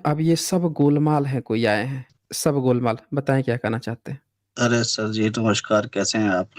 अब ये सब गोलमाल है, कोई आए हैं, सब गोलमाल। बताएँ क्या कहना चाहते हैं? अरे सर जी, नमस्कार, कैसे हैं आप?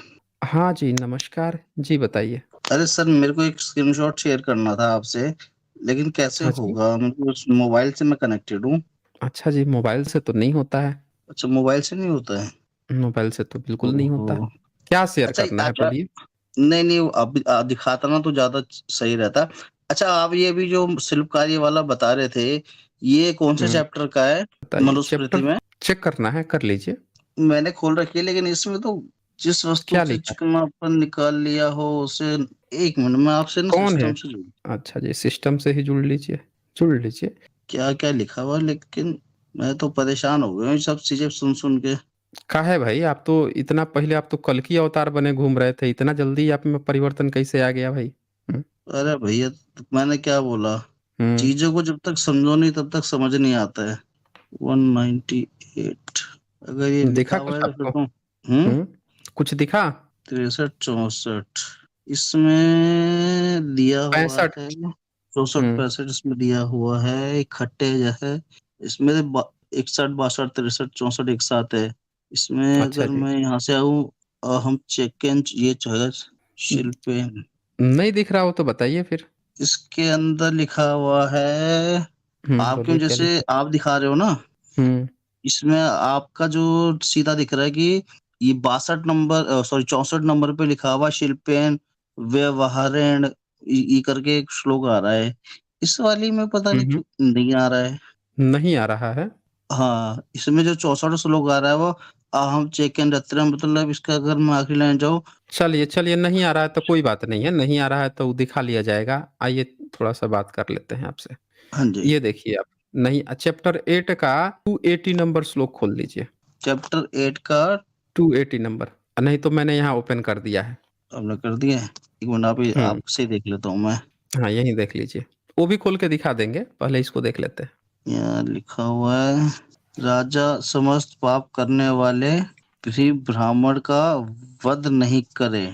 हाँ जी, नमस्कार। जी बताइए। अरे सर, मेरे को एक स्क्रीनशॉट शेयर करना था आपसे, लेकिन कैसे अच्छा जी। होगा? मेरे को उस मोबाइल से मैं कनेक्टेड हूँ। अच्छा जी, मोबाइल से तो नहीं होता है। अच्छा, मोबाइल से नहीं होता है? मोबाइल से तो बिल्कुल नहीं होता। ओहो! क्या शेयर अच्छा करना है अच्छा, बोलिए? नहीं, नहीं, अब दिखाता ना तो ज़्यादा सही रहता। अच्छा, आप ये भी जो शिल्पकार वाला बता रहे थे, ये कौन से हुँ, चैप्टर का है बताइए। मनुस्मृति चैप्टर में? चेक करना है, कर लीजिए। मैंने खोल रखी है, लेकिन इसमें तो जिस वस्तु क्या से लिखा है? चिकनापन निकाल लिया हो उसे। 1 मिनट, मैं आपसे ना कौन है? सिस्टम से जुड़ अच्छा जी, सिस्टम से ही जुड़ लीजिए, जुड़ लीजिए। क्या-क्या लिखा हुआ, लेकिन मैं तो परेशान हो गया हूँ ये सब चीज़ें सुन-सुन के। काहे भाई, आप तो इतना पहले आप तो कल्कि अवतार बने घूम रहे थे, इतना जल्दी आप में परिवर्तन कैसे आ गया भाई? हुँ, अरे भैया, मैंने क्या बोला? हुँ, चीज़ों को जब तक समझो नहीं तब तक समझ नहीं आता है। 198, अगर ये लिखा दिखा हुआ कुछ है तो फिर आपको? तो हुँ? हुँ, कुछ दिखा? 63-64 इसमें दिया हुआ 65। है। हुँ, 64-65 इसमें दिया हुआ है, इकट्ठे जो है, इसमें ब 61, 62, 63, 64 एक साथ है। इसमें अच्छा अगर जी। मैं यहाँ से आऊँ, हम चेक-इन ये जो है शिल्पेन, नहीं दिख रहा हो तो बताइए फिर? इसके अंदर लिखा हुआ है, आप क्यों बोलिए क्या जैसे लिखा? आप दिखा रहे हो ना, हुँ, इसमें आपका जो सीधा दिख रहा है कि ये 62 नंबर, सॉरी 64 नंबर पे लिखा हुआ शिल्पेन व्यवहारेण ई करके एक श्लोक आ रहा है। इस वाली में पता हुँ, नहीं हुँ, क्यों नहीं आ रहा है। नहीं आ रहा है। हाँ, इसमें जो 64 श्लोक आ रहा है वो अहम चेकन रत्रम, मतलब इसका अगर मैं आखिरी लाइन जाऊँ। चलिए, चलिए नहीं आ रहा है तो कोई बात नहीं है, नहीं आ रहा है तो दिखा लिया जाएगा। आइए थोड़ा-सा बात कर लेते हैं आपसे। हाँ जी, ये देखिए आप, नहीं चैप्टर 8 का 280 नंबर श्लोक खोल लीजिए। चैप्टर 8 का 280 नंबर, नहीं तो मैंने यहाँ ओपन कर दिया है। आपने कर दिया है? 1 मिनट, आप हुँ, आपसे ही देख लेता हूँ मैं। हाँ, यहीं देख लीजिए। वो भी खोल के दिखा देंगे, पहले इसको देख लेते हैं। यहाँ लिखा हुआ है, राजा समस्त पाप करने वाले भी ब्राह्मण का वध नहीं करे।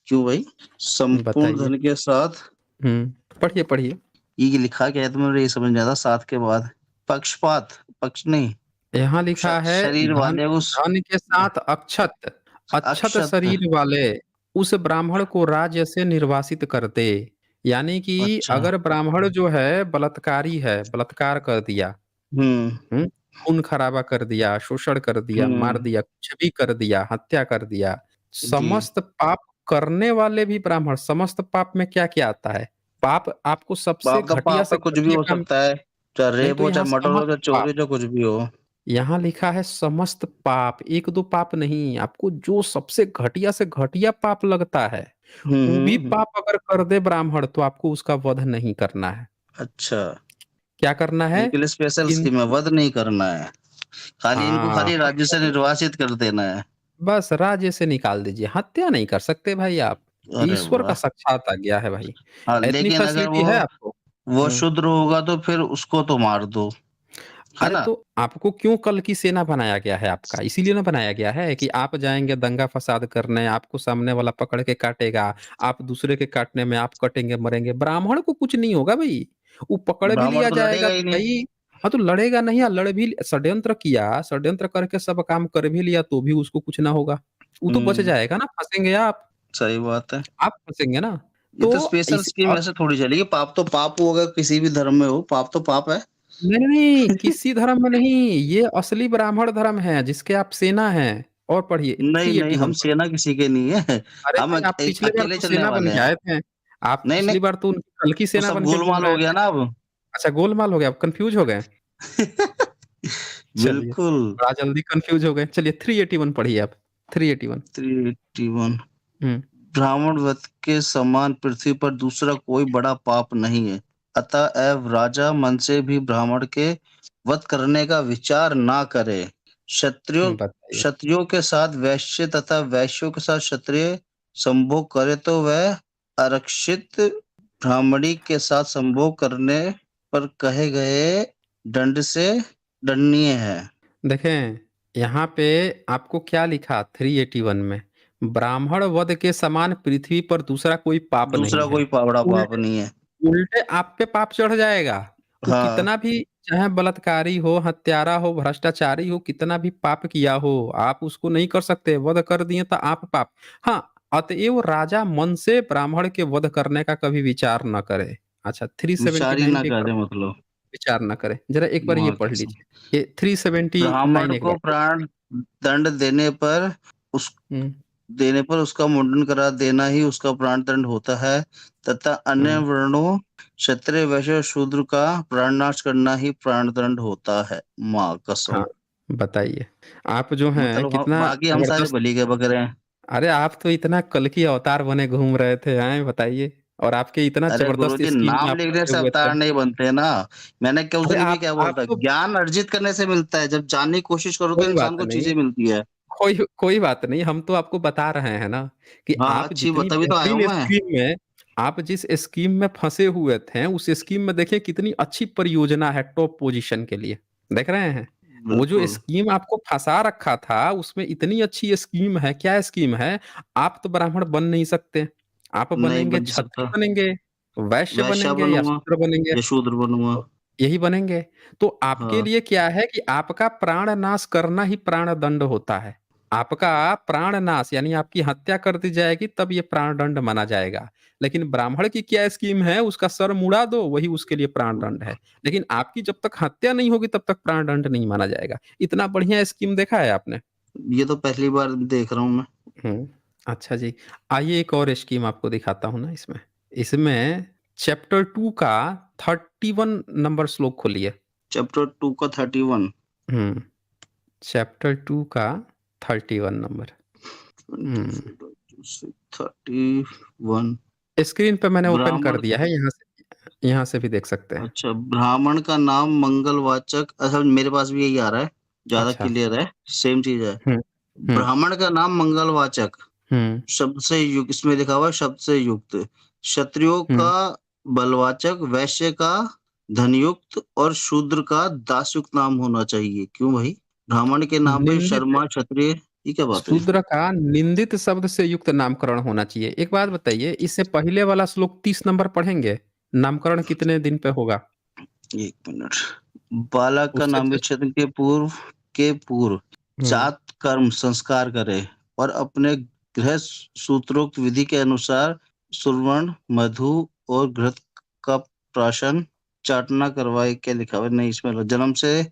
क्यों भाई? संपूर्ण बताइए। धन के साथ। पढ़िए, पढ़िए। ये लिखा क्या है तो मुझे ये समझ नहीं आता, साथ के बाद पक्षपात, पक्ष नहीं, यहाँ लिखा है शरीर धन वाले उस धन के साथ अक्षत, अक्षत अक्षत। शरीर वाले उस ब्राह्मण को राज्य से निर्वासित कर दे। यानी कि अच्छा। अगर ब्राह्मण जो है बलात्कारी है, बलात्कार कर दिया, हुँ, हुँ? खून-खराबा कर दिया, शोषण कर दिया, मार हुँ। दिया, कुछ भी कर दिया, हत्या कर दिया, जी, समस्त पाप करने वाले भी ब्राह्मण, समस्त पाप में क्या-क्या आता है? पाप आपको सबसे पाप तो घटिया पाप से है, कुछ भी घटिया हो काम, सकता है। चाहे नहीं रेप तो हो, यहाँ चाहे मर्डर हो, समस्त चाहे पाप। चोरी, चाहे कुछ भी हो। यहाँ लिखा है समस्त पाप, 1-2 पाप नहीं, आपको जो सबसे घटिया से घटिया पाप लगता है, हुँ, वो भी हुँ, हुँ। पाप अगर कर दे ब्राह्मण तो आपको उसका वध नहीं करना है। अच्छा, क्या करना है? इनके लिए स्पेशल इन स्कीम है, वध नहीं करना है। खाली इनको हाँ, खाली राज्य से निर्वासित कर देना है। बस राज्य से निकाल दीजिए, हत्या नहीं कर सकते भाई आप। अरे ईश्वर का वाह! साक्षात आज्ञा है भाई। हाँ, इतनी लेकिन अगर फैसिलिटी है आपको। वो हुँ। शूद्र होगा तो फिर उसको तो मार दो, है अरे ना? तो आपको क्यों कल की सेना बनाया गया है आपका? इसीलिए ना बनाया गया है कि आप जाएँगे दंगा-फ़साद करने, आपको सामने वाला पकड़ के काटेगा, आप दूसरे के काटने में आप कटेंगे, मरेंगे। ब्राह्मण को कुछ नहीं होगा भई, वो पकड़ भी ब्राह्मण लिया तो जाएगा लड़ेगा ही तो नहीं। भई, हाँ, तो लड़ेगा नहीं या लड़ भी षड्यंत्र किया, षड्यंत्र करके सब काम कर भी लिया तो भी उसको कुछ ना होगा। वो तो बच हुँ, जाएगा ना, फँसेंगे सही बात है। आप फँसेंगे ना। ये तो तो स्पेशल इस स्कीम अब ऐसे थोड़ी चलेगी, पाप तो पाप होगा, किसी भी धर्म में हो, पाप तो पाप है। नहीं, नहीं, नहीं, किसी धर्म में नहीं, ये असली ब्राह्मण धर्म है, जिसके आप सेना हैं। और पढ़िए नहीं, नहीं, 381 हम पढ़िए। सेना किसी के नहीं है। अरे हम भाई, आप पिछली बार अकेले तो चलने सेना बन वाले के हैं। आए थे। आप नहीं, नहीं, पिछली बार तो उनकी कल की वो सेना सब बन के घूम गोलमाल हो रहे गया थे। ना अब। अच्छा गोलमाल हो गया, आप कन्फ्यूज़ हो गए? चलिए, बिल्कुल। बड़ा जल्दी कन्फ्यूज़ हो गए। चलिए 381 पढ़िए आप, 381। 381, हुँ, ब्राह्मण वध के समान पृथ्वी पर दूसरा कोई बड़ा पाप नहीं है। अतएव राजा मन से भी ब्राह्मण के वध करने का विचार ना करे। क्षत्रियो बताइए। क्षत्रियों के साथ वैश्य तथा वैश्यों के साथ क्षत्रिय संभोग करे तो वह आरक्षित ब्राह्मणी के साथ संभोग करने पर कहे गए दंड से दंडनीय है। देखें, यहाँ पे आपको क्या लिखा 381 में, ब्राह्मण वध के समान पृथ्वी पर दूसरा कोई पाप नहीं दूसरा है। कोई बड़ा पाप उल्टे नहीं है। उल्टे आप पे पाप चढ़ जाएगा। तू हाँ, कितना भी चाहे बलात्कारी हो, हत्यारा हो, भ्रष्टाचारी हो, कितना भी पाप किया हो, आप उसको नहीं कर सकते। वध कर दिए तो आप पाप। हाँ, अतएव राजा मन से ब्राह्मण के वध करने का कभी विचार न करे। अच्छा, विचार ही 379 ना पे एक बार करे मतलब। विचार न करे। जरा एक बार ये वहाँ पढ़ कैसे? लीजिए, ये 379 ब्राह्मण एक को बार पढ़िए। प्राण दंड उस हुँ, देने पर उसका मुंडन करा देना ही उसका प्राण दंड होता है, तथा अन्य हुँ। वर्णों क्षत्रिय वैश्य और शूद्र का प्राणनाश करना ही प्राण दंड होता है। माँ कसम। हाँ, बताइए। आप जो हैं मतलब कितना बाकी हम सारे ज़बरदस्त। बलि के बकरे हैं। अरे आप तो इतना कल्कि अवतार बने घूम रहे थे, हैं बताइए? और आपके इतना अरे ज़बरदस्त गुरुजी, स्कीम नाम आप लिखने फँसे से हुए थे। अवतार नहीं बनते ना। मैंने क्या उस अरे दिन भी क्या बोला आप था, तो ज्ञान अर्जित करने से मिलता है। जब जानने की कोशिश करो तो कोई बात इंसान को नहीं, चीजें मिलती है। कोई कोई बात नहीं, हम तो आपको बता रहे हैं ना कि हाँ, आप अच्छी जितनी तभी तो आया हूँ बेहतरीन मैं। स्कीम में, आप जिस स्कीम में फँसे हुए थे, उस स्कीम में देखिए कितनी अच्छी परियोजना है टॉप पोज़ीशन के लिए। देख रहे हैं? वो जो बिल्कुल। स्कीम आपको फँसा रखा था, उसमें इतनी अच्छी स्कीम है, क्या स्कीम है? आप तो ब्राह्मण बन नहीं सकते। आप नहीं बनेंगे, बन सकता। क्षत्रिय बनेंगे, वैश्य वैश्या बनेंगे या बनूंगा शूद्र बनेंगे। या शूद्र बनूंगा। तो यही बनेंगे। तो आपके हाँ। लिए क्या है कि आपका प्राण नाश करना ही प्राण दंड होता है। आपका प्राण नाश यानी आपकी हत्या कर दी जाएगी तब ये प्राण दंड माना जाएगा। लेकिन ब्राह्मण की क्या स्कीम है, उसका सर मुड़ा दो वही उसके लिए प्राण दंड है। लेकिन आपकी जब तक हत्या नहीं होगी तब तक प्राण दंड नहीं माना जाएगा। इतना बढ़िया स्कीम देखा है आपने? ये तो पहली बार देख रहा हूँ मैं। हुँ। अच्छा जी। आइए एक और स्कीम आपको दिखाता हूँ ना इसमें। इसमें चैप्टर 2 का 31 नंबर श्लोक खोलिए। चैप्टर 2 का 31। हुँ। चैप्टर 2 का 31 नंबर। हुँ। 31। स्क्रीन पे मैंने ओपन कर ब्राह्मण। दिया है, यहाँ से भी देख सकते हैं। अच्छा, ब्राह्मण का नाम मंगलवाचक, अच्छा मेरे पास भी यही आ रहा है, ज्यादा अच्छा। क्लियर है। सेम चीज है। हुँ, हुँ, ब्राह्मण का नाम मंगलवाचक, हुँ, शब्द से युक्त, इसमें लिखा हुआ है शब्द से युक्त। क्षत्रियो हुँ। का बलवाचक, वैश्य का धनयुक्त और शूद्र का दासयुक्त नाम होना चाहिए। क्यों भाई? ब्राह्मण के नाम पे निंदित शर्मा क्षत्रिय, ये क्या बात हुई? शूद्र का निंदित शब्द से युक्त नामकरण होना चाहिए। एक बात बताइए, इससे पहले वाला श्लोक 30 नंबर पढ़ेंगे? नामकरण कितने दिन पे होगा? एक मिनट। बालक का उससे नाम जस्ट विच्छेदन के पूर्व हुँ, जात कर्म संस्कार करे और अपने गृह सूत्रोक्त विधि के अनुसार सुवर्ण, मधु और घृत का प्राशन चाटना करवाए। क्या लिखा हुआ है? नहीं, इसमें जन्म से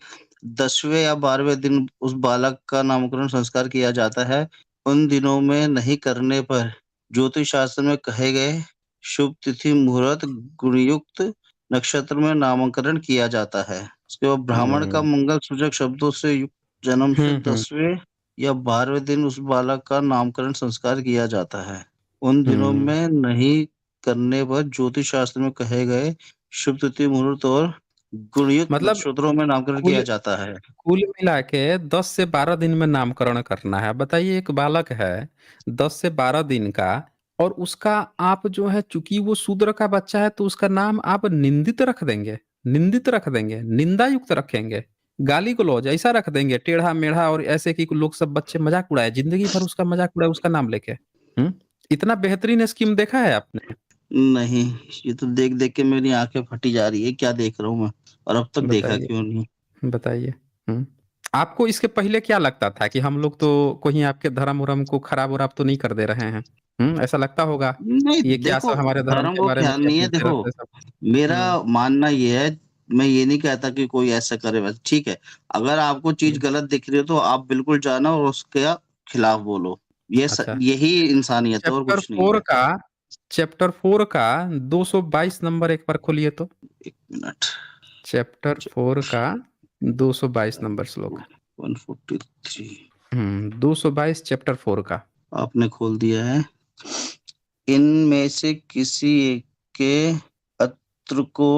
10वें या 12वें दिन उस बालक का नामकरण संस्कार किया जाता है। उन दिनों में नहीं करने पर ज्योतिष शास्त्र में कहे गए शुभ तिथि मुहूर्त गुणयुक्त नक्षत्र में नामांकन किया जाता है। उसके बाद ब्राह्मण का हुँ, मंगल सूचक शब्दों से युक्त जन्म से हुँ, हुँ, 10वें या 12वें दिन उस बालक का नामकरण संस्कार किया जाता है। उन दिनों हुँ। में नहीं करने पर ज्योतिष शास्त्र में कहे गए शुभ तिथि मुहूर्त और गुणयुक्त मतलब नक्षत्रों में नामकरण कुल किया जाता है। कुल मिला के 10 से 12 दिन में नामकरण करना है। बताइए एक बालक है 10 से 12 दिन का और उसका आप जो है चूँकि वो शूद्र का बच्चा है तो उसका नाम आप निंदित रख देंगे, निंदित रख देंगे, निंदायुक्त रखेंगे, गाली-गलौज ऐसा रख देंगे टेढ़ा-मेढ़ा और ऐसे कि लोग सब बच्चे मज़ाक उड़ाएँ, ज़िंदगी भर उसका मज़ाक उड़ाएँ उसका नाम लेके। हुँ? इतना बेहतरीन स्कीम देखा है आपने? नहीं, ये तो देख-देख के मेरी आँखें फटी जा रही है, क्या देख रहा हूँ मैं और अब तक देखा बताइए। क्यों नहीं? बताइए। हुँ। आपको इसके पहले क्या लगता था कि हम लोग तो कहीं आपके धर्म-वर्म को खराब-वराब तो नहीं कर दे रहे हैं? हुँ, ऐसा लगता होगा नहीं, कि ये क्या देखो सब हमारे धर्म धर्म के को बारे में ख्याल क्या नहीं है। बोलते देखो, रहते हैं सब? मेरा हुँ, मानना ये है, मैं ये नहीं कहता कि कोई ऐसा करे वैसा, ठीक है। अगर आपको चीज़ हुँ। गलत दिख रही है तो आप बिल्कुल जानो और उसके खिलाफ बोलो। अच्छा, यही इंसानियत है और चैप्टर कुछ नहीं 4 है। का चैप्टर 4 का 222 नंबर एक बार खोलिए तो। 1 मिनट। चैप्टर 4 का 222 नंबर श्लोक। 143 222 चैप्टर 4 का। आपने खोल दिया है। इनमें से किसी एक के अत्र को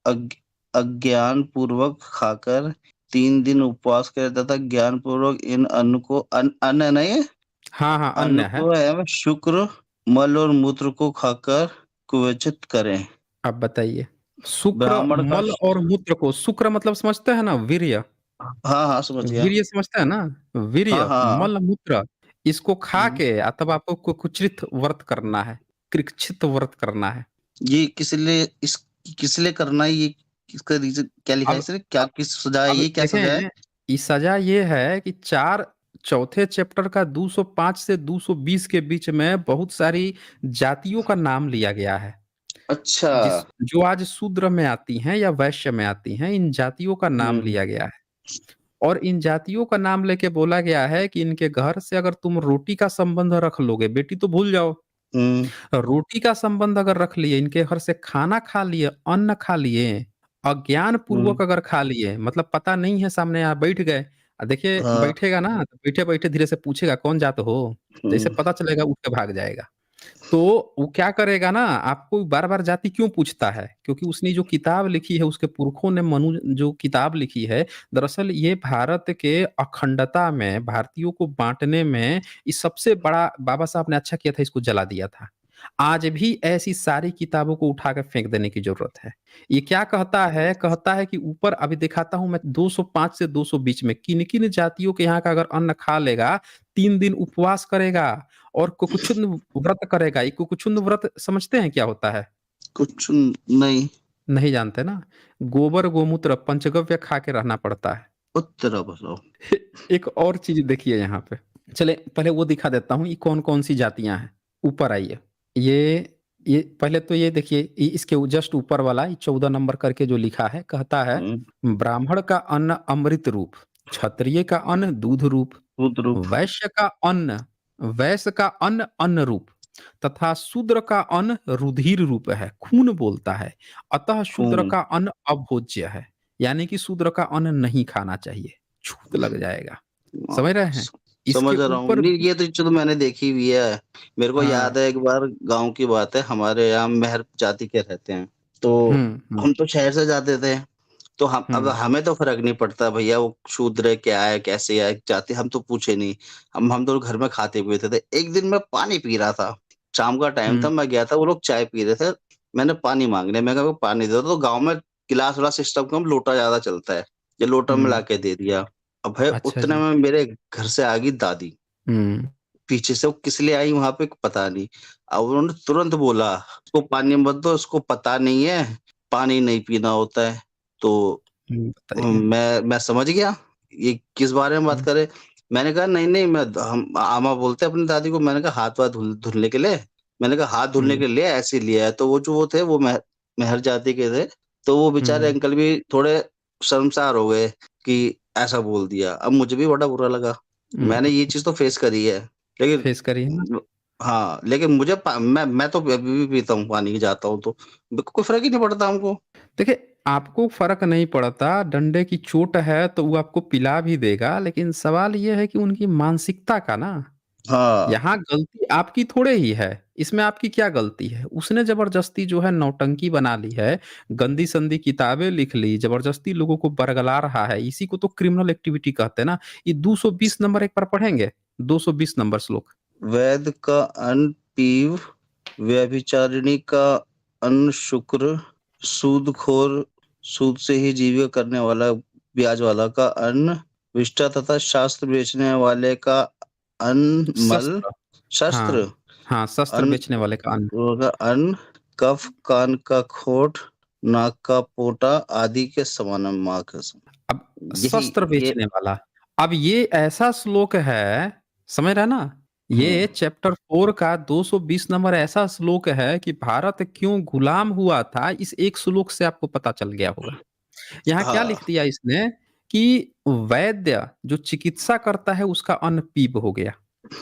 अज्ञान पूर्वक खाकर 3 दिन उपवास करे तथा ज्ञान पूर्वक इन अन्न को अन्न नहीं है, हाँ, हाँ, अन्य अन्न है। को एवं शुक्र मल और मूत्र को खाकर कुवचित करें। अब बताइए। शुक्र, ब्राह्मण का मल और मूत्र को शुक्र मतलब समझते हैं ना वीर्य? हाँ, हाँ, समझ गया। वीर्य समझते हैं ना? हाँ, वीर्य, हाँ। मल-मूत्र इसको खा हुँ। के तब आपको कुचित व्रत करना है, कृच्छित व्रत करना है। ये किस लिए करना है ये? इसका रीजन क्या लिखा है अब इसने, क्या किस सजा है, अब ये क्या सजा है? देखें, ये सजा ये है कि चार चौथे चैप्टर का 205 से 220 के बीच में बहुत सारी जातियों का नाम लिया गया है, अच्छा। जिस जो आज शूद्र में आती हैं या वैश्य में आती हैं, इन जातियों का नाम हम्म। लिया गया है। और इन जातियों का नाम लेके बोला गया है कि इनके घर से अगर तुम रोटी का संबंध रख लोगे, बेटी तो भूल जाओ, हम्म। रोटी का संबंध अगर रख लिए, इनके घर से खाना खा लिए, अन्न खा लिए, अज्ञान हम्म। पूर्वक अगर खा लिए, मतलब पता नहीं है सामने, यहाँ बैठ गए, देखिए हाँ। बैठेगा ना तो बैठे बैठे धीरे से पूछेगा कौन जात हो, जैसे हम्म। पता चलेगा उठ के भाग जाएगा। तो वो क्या करेगा ना, आपको बार बार जाति क्यों पूछता है, क्योंकि उसने जो किताब लिखी है, उसके पुरखों ने मनु जो किताब लिखी है, दरअसल ये भारत के अखंडता में, भारतीयों को बांटने में, इस सबसे बड़ा, बाबा साहब ने अच्छा किया था इसको जला दिया था। आज भी ऐसी सारी किताबों को उठा के फेंक देने की जरूरत है। ये क्या कहता है कि ऊपर अभी दिखाता हूं मैं, 205 से 200 बीच में किन किन जातियों के यहाँ का अगर अन्न खा लेगा, 3 दिन उपवास करेगा और कुकुछुंद व्रत करेगा। ये कुकुछुंद व्रत समझते हैं क्या होता है? कुछ नहीं। नहीं जानते ना? गोबर गोमूत्र पंचगव्य खा के रहना पड़ता है। उत्तर बताओ। एक और चीज देखिए यहाँ पे, चले पहले वो दिखा देता हूँ, ये कौन कौन सी जातियां हैं। ऊपर आइए, ये पहले तो ये देखिए, इसके जस्ट ऊपर वाला 14 नंबर करके जो लिखा है, कहता है हम्म। ब्राह्मण का अन्न अमृत रूप, क्षत्रिय का अन्न दूध रूप, रुद्रूप। वैश्य का अन्न वैश्य का अन्न अन्न रूप, तथा शूद्र का अन्न रुधिर रूप है, खून बोलता है। अतः शूद्र खून। का अन्न अभोज्य है, यानी कि शूद्र का अन्न नहीं खाना चाहिए, छूत लग जाएगा। हाँ, समझ रहे हैं? इसके समझ रहा हूँ। ऊपर नहीं, ये तो चलो मैंने देखी हुई है। मेरे को हाँ, याद है एक बार गांव की बात है, हमारे यहाँ मेहर जाति के रहते हैं, तो हम्म, हम तो शहर से जाते थे। तो हम, अब हम्म, हमें तो फर्क नहीं पड़ता भैया वो शूद्र है क्या है कैसे है जाति, हम तो पूछे नहीं। हम तो घर में खाते पीते थे। एक दिन मैं पानी पी रहा था, शाम का टाइम था, हम्म, मैं गया था, वो लोग चाय पी रहे थे, मैंने पानी मांगने, मैं कहा पानी दे दो, तो गाँव में गिलास वाला सिस्टम कम, लोटा ज्यादा चलता है, ये लोटा में ला हम्म, के दे दिया। अब भाई अच्छा उतने जी, में मेरे घर से आ गई दादी, हम्म, पीछे से वो किस लिए आई वहां पे पता नहीं। अब उन्होंने तुरंत बोला उसको पानी मत दो, उसको पता नहीं है पानी नहीं पीना होता है। तो बताइए, मैं समझ गया ये किस बारे में बात हम्म, करे। मैंने कहा नहीं नहीं, मैं हम आमा बोलते हैं अपनी दादी को, मैंने कहा हाथ वाथ धुलने के लिए, मैंने कहा हाथ धुलने हम्म, के लिए ऐसे ही लिया है। तो वो जो वो थे वो मेहर जाति के थे, तो वो बेचारे हम्म, अंकल भी थोड़े शर्मसार हो गए कि ऐसा बोल दिया। अब मुझे भी बड़ा बुरा लगा, मैंने ये चीज तो फेस करी है, लेकिन फेस करिए ना। हाँ, लेकिन मैं तो अभी भी पीता हूँ पानी, जाता हूँ तो मेरे को कोई फर्क ही नहीं पड़ता हमको। देखिए, आपको फर्क नहीं पड़ता, डंडे की चोट है तो वो आपको पिला भी देगा, लेकिन सवाल ये है कि उनकी मानसिकता का ना, हाँ। यहाँ गलती आपकी थोड़े ही है, इसमें आपकी क्या गलती है? उसने जबरदस्ती जो है नौटंकी बना ली है, गंदी संदी किताबें लिख ली, जबरदस्ती लोगों को बरगला रहा है, इसी को तो क्रिमिनल एक्टिविटी कहते हैं ना। ये 220 नंबर एक बार पढ़ेंगे, 220 नंबर श्लोक। वैद का अन्न पीव, व्यभिचारिणी का अन्न शुक्र, सूदखोर सूद से ही जीविका करने वाला ब्याज वाला का अन्न, विष्टा तथा शास्त्र बेचने वाले का अन्न मल, शस्त्र, शस्त्र हाँ, हाँ, शस्त्र अन्न बेचने वाले का अन्न। का अन्न, कफ कान का खोट, नाक का पोटा आदि के समान माँ के अब समान। यही शस्त्र ये। बेचने वाला, अब ये ऐसा श्लोक है, समझ रहे ना? ये हम्म। चैप्टर 4 का 220 नंबर ऐसा श्लोक है कि भारत क्यों गुलाम हुआ था, इस एक श्लोक से आपको पता चल गया होगा। यहाँ क्या हाँ। लिख दिया इसने कि वैद्य जो चिकित्सा करता है उसका अन्न पीप हो गया,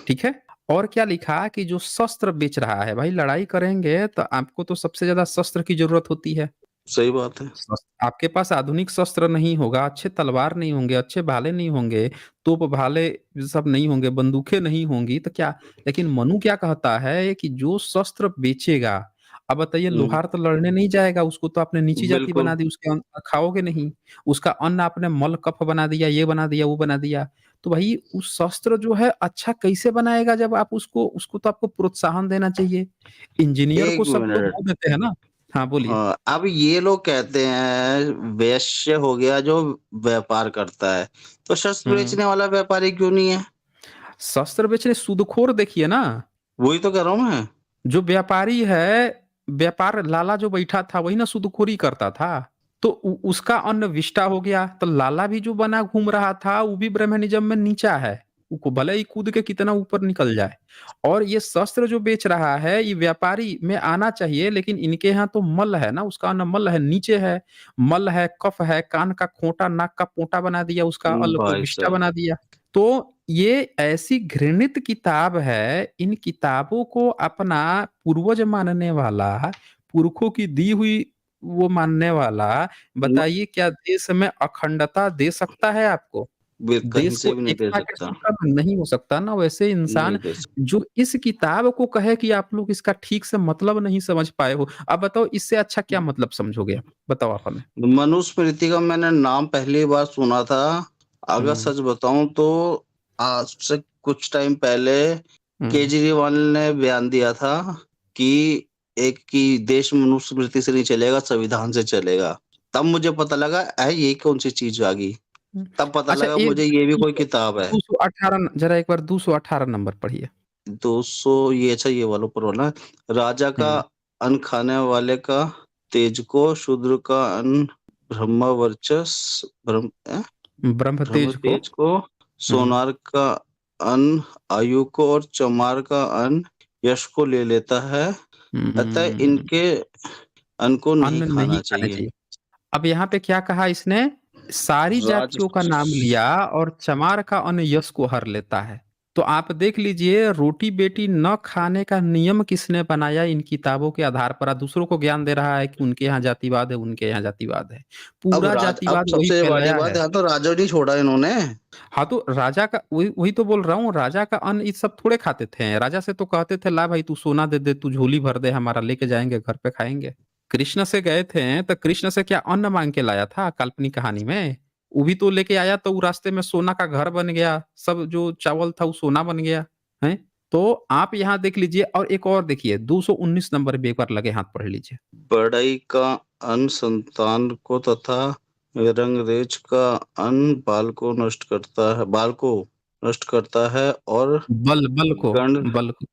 ठीक है? और क्या लिखा कि जो शस्त्र बेच रहा है, भाई लड़ाई करेंगे तो आपको तो सबसे ज्यादा शस्त्र की जरूरत होती है। सही बात है। आपके पास आधुनिक शस्त्र नहीं होगा, अच्छे तलवार नहीं होंगे, अच्छे भाले नहीं होंगे, तोप भाले सब नहीं होंगे, बंदूकें नहीं होंगी तो क्या? लेकिन मनु क्या कहता है कि जो शस्त्र बेचेगा, अब बताइए हम्म। लोहार तो लड़ने नहीं जाएगा, उसको तो आपने नीची जाति बिल्कुल। बना दी, उसके अन्न खाओगे नहीं, उसका अन्न आपने मल कफ बना दिया, ये बना दिया, वो बना दिया। तो भाई उस शस्त्र जो है अच्छा कैसे बनाएगा, जब आप उसको उसको तो आपको प्रोत्साहन देना चाहिए। इंजीनियर को एक सब लोग मिनट। वो देते हैं ना। हाँ बोलिए। हाँ, अब ये लोग कहते हैं वैश्य हो गया जो व्यापार करता है, तो शस्त्र हम्म, बेचने वाला व्यापारी क्यों नहीं है? शस्त्र बेचने सूदखोर देखिए ना, वही तो कह रहा हूँ मैं। जो व्यापारी है, व्यापार लाला जो बैठा था वही ना सूदखोरी करता था। तो उसका अन्न विष्टा हो गया, तो लाला भी जो बना घूम रहा था वो भी ब्रह्मनिज्म में नीचा है। वो भले ही कूद के कितना ऊपर निकल जाए। और ये शस्त्र जो बेच रहा है ये व्यापारी में आना चाहिए, लेकिन इनके यहाँ तो मल है ना, उसका अन्न मल है, नीचे है। मल है, कफ है, कान का खोंटा, नाक का पोंटा बना दिया, उसका अल्ल को भाई विष्टा साहब। बना दिया। तो ये ऐसी घृणित किताब है, इन किताबों को अपना पूर्वज मानने वाला, पुरखों की दी हुई वो मानने वाला, न- बताइए क्या देश में अखंडता दे सकता है आपको? कहीं देश से को भी नहीं दे एकता के सकता। सूत्र में नहीं हो सकता ना, वैसे नहीं इंसान दे सकता। जो इस किताब को कहे कि आप लोग इसका ठीक से मतलब नहीं समझ पाए हो, अब बताओ इससे अच्छा क्या मतलब समझोगे आप? बताओ आप हमें। मनुस्मृति का मैंने नाम पहली बार सुना था। अगर हुँ, सच बताऊं तो आज से कुछ टाइम पहले हुँ। केजरीवाल ने बयान दिया था कि एक की देश मनुस्मृति से नहीं चलेगा, संविधान से चलेगा। तब मुझे पता लगा ये कौन सी चीज आ गई। हुँ। तब पता अच्छा लगा ये मुझे ये भी कोई 200 किताब है। 218 ज़रा एक बार 218 नंबर पढ़िए। 200 ये अच्छा ये वाला ऊपर वाला। राजा का हुँ, अन्न खाने वाले का तेज को, शूद्र का अन्न ब्रह्म ब्रह्म तेज को। तेज को, हुँ, सोनार का अन्न आयु को और चमार का अन्न यश को ले लेता है। अतः हुँ। इनके अन्न को नहीं अन्न नहीं खाना खाने चाहिए। चाहिए। अब यहाँ पे क्या कहा इसने? सारी राज जातियों का नाम लिया और चमार का अन्न यश को हर लेता है। तो आप देख लीजिए रोटी-बेटी न खाने का नियम किसने बनाया इन किताबों के आधार पर? दूसरों को ज्ञान दे रहा है कि उनके यहाँ जातिवाद है, उनके यहाँ जातिवाद है। पूरा अब जातिवाद वही सबसे बड़ी फैलाया बात है। यहाँ तो राजा नहीं छोड़ा इन्होंने। हाँ, तो राजा का वही वही तो बोल रहा हूँ, राजा का अन्न ये सब थोड़े खाते थे। राजा से तो कहते थे ला भाई तू सोना दे दे, तू झोली भर दे हमारा, लेके जाएँगे घर पे खाएँगे। कृष्ण से गए थे तो कृष्ण से क्या अन्न माँग के लाया था काल्पनिक कहानी में? वो भी तो लेके आया तो वो रास्ते में सोना का घर बन गया, सब जो चावल था वो सोना बन गया, हैं? तो आप यहाँ देख लीजिए और एक और देखिए 219 नंबर भी एक बार लगे हाथ पढ़ लीजिए। बढ़ई का अन्न संतान को तथा रंगरेज का अन्न बाल को नष्ट करता है और बल बल को गंड बल को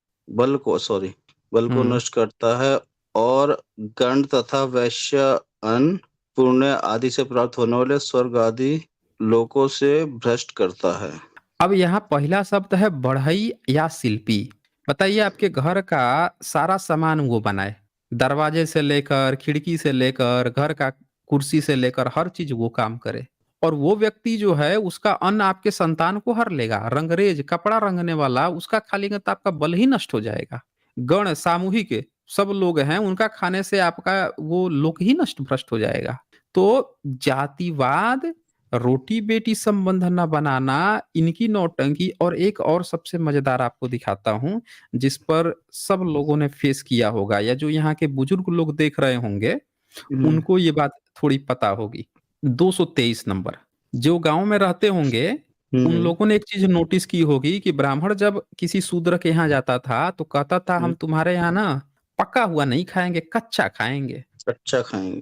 बल को हुँ। नष्ट करता है और गंड तथा वैश्य अन्न पुण्य आदि से प्राप्त होने वाले स्वर्ग आदि लोकों से भ्रष्ट करता है। अब यहाँ पहला शब्द है बढ़ई या शिल्पी। बताइए आपके घर का सारा सामान वो बनाए, दरवाजे से लेकर खिड़की से लेकर घर का कुर्सी से लेकर हर चीज वो काम करे, और वो व्यक्ति जो है उसका अन्न आपके संतान को हर लेगा। रंगरेज कपड़ा रंगने वाला उसका खा लेगा तो आपका बल ही नष्ट हो जाएगा। गण सामूहिक सब लोग हैं उनका खाने से आपका वो लोक ही नष्ट भ्रष्ट हो जाएगा। तो जातिवाद, रोटी बेटी संबंध न बनाना, इनकी नौटंकी, और एक और सबसे मजेदार आपको दिखाता हूँ जिस पर सब लोगों ने फेस किया होगा या जो यहाँ के बुजुर्ग लोग देख रहे होंगे हम्म। उनको ये बात थोड़ी पता होगी। 223 नंबर, जो गांव में रहते होंगे उन हम्म। लोगों ने एक चीज नोटिस की होगी कि ब्राह्मण जब किसी शूद्र के यहाँ जाता था तो कहता था हम तुम्हारे यहाँ ना पका हुआ नहीं खाएंगे, कच्चा खाएंगे, अच्छा खाएंगे।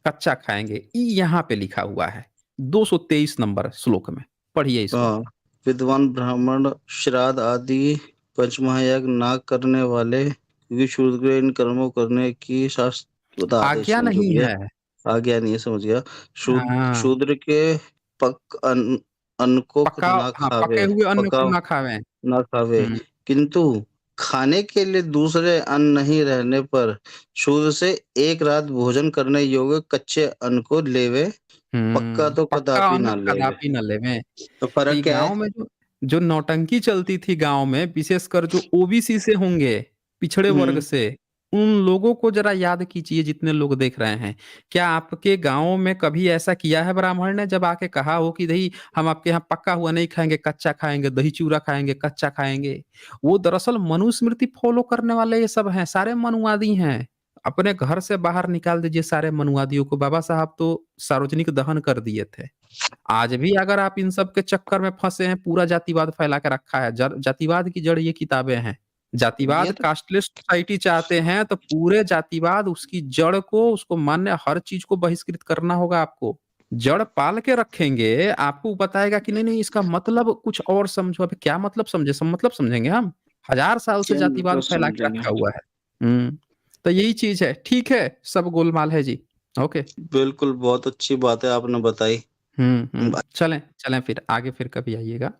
कच्चा खाएंगे। ई यहाँ पे लिखा हुआ है 223 नंबर श्लोक में, पढ़िए इसको। हाँ। विद्वान ब्राह्मण श्राद्ध आदि पंचमहायज्ञ ना करने वाले, क्योंकि शूद्र इन कर्मों करने की शास्त्र बता आदेश आज्ञा नहीं, जो नहीं भी है है। आज्ञा नहीं है, समझ गया। हाँ, शूद्र के पक अन्न अन्न को पका, ना हाँ, पके खावे, हुए अन्न पका को ना खावें। ना खावे, हुँ, किंतु खाने के लिए दूसरे अन्न नहीं रहने पर शूद्र से एक रात भोजन करने योग्य कच्चे अन्न को लेवे, पक्का तो पक्का कदापि अन्न ना लेवे। कदापि न लेवें। तो तो फर्क ये क्या है? गाँव में जो जो नौटंकी चलती थी गाँव में, विशेषकर जो ओबीसी से होंगे, पिछड़े वर्ग हम्म। से, उन लोगों को ज़रा याद कीजिए जितने लोग देख रहे हैं। क्या आपके गाँव में कभी ऐसा किया है ब्राह्मण ने जब आके कहा हो कि भई हम आपके यहाँ पका हुआ नहीं खाएँगे, कच्चा खाएँगे, दही-चूड़ा खाएँगे, कच्चा खाएँगे? वो दरअसल मनुस्मृति फ़ॉलो करने वाले ये सब हैं, सारे मनुवादी हैं। अपने घर से बाहर निकाल दीजिए सारे मनुवादियों को, बाबा साहब तो सार्वजनिक दहन कर दिए थे। आज भी अगर आप इन सब के चक्कर में फँसे हैं, पूरा जातिवाद फैला के रखा है। जड़ जातिवाद की जड़ ये किताबें हैं। ये जातिवाद तो कास्टलेस सोसाइटी चाहते हैं तो पूरे जातिवाद उसकी जड़ को, उसको मान्य हर चीज़ को बहिष्कृत करना होगा आपको। जड़ पाल के रखेंगे, आपको बताएगा कि नहीं-नहीं इसका मतलब कुछ और समझो। अबे क्या मतलब समझे? सब मतलब समझेंगे हम? हज़ार साल से क्या जातिवाद मतलब फैला के समझेंगे। रखा हुआ है। हुँ, तो यही चीज़ है। ठीक है, सब गोलमाल है जी। ओके। बिल्कुल, बहुत अच्छी बात है आपने बताई। चलें चलें फिर आगे फिर कभी आइएगा।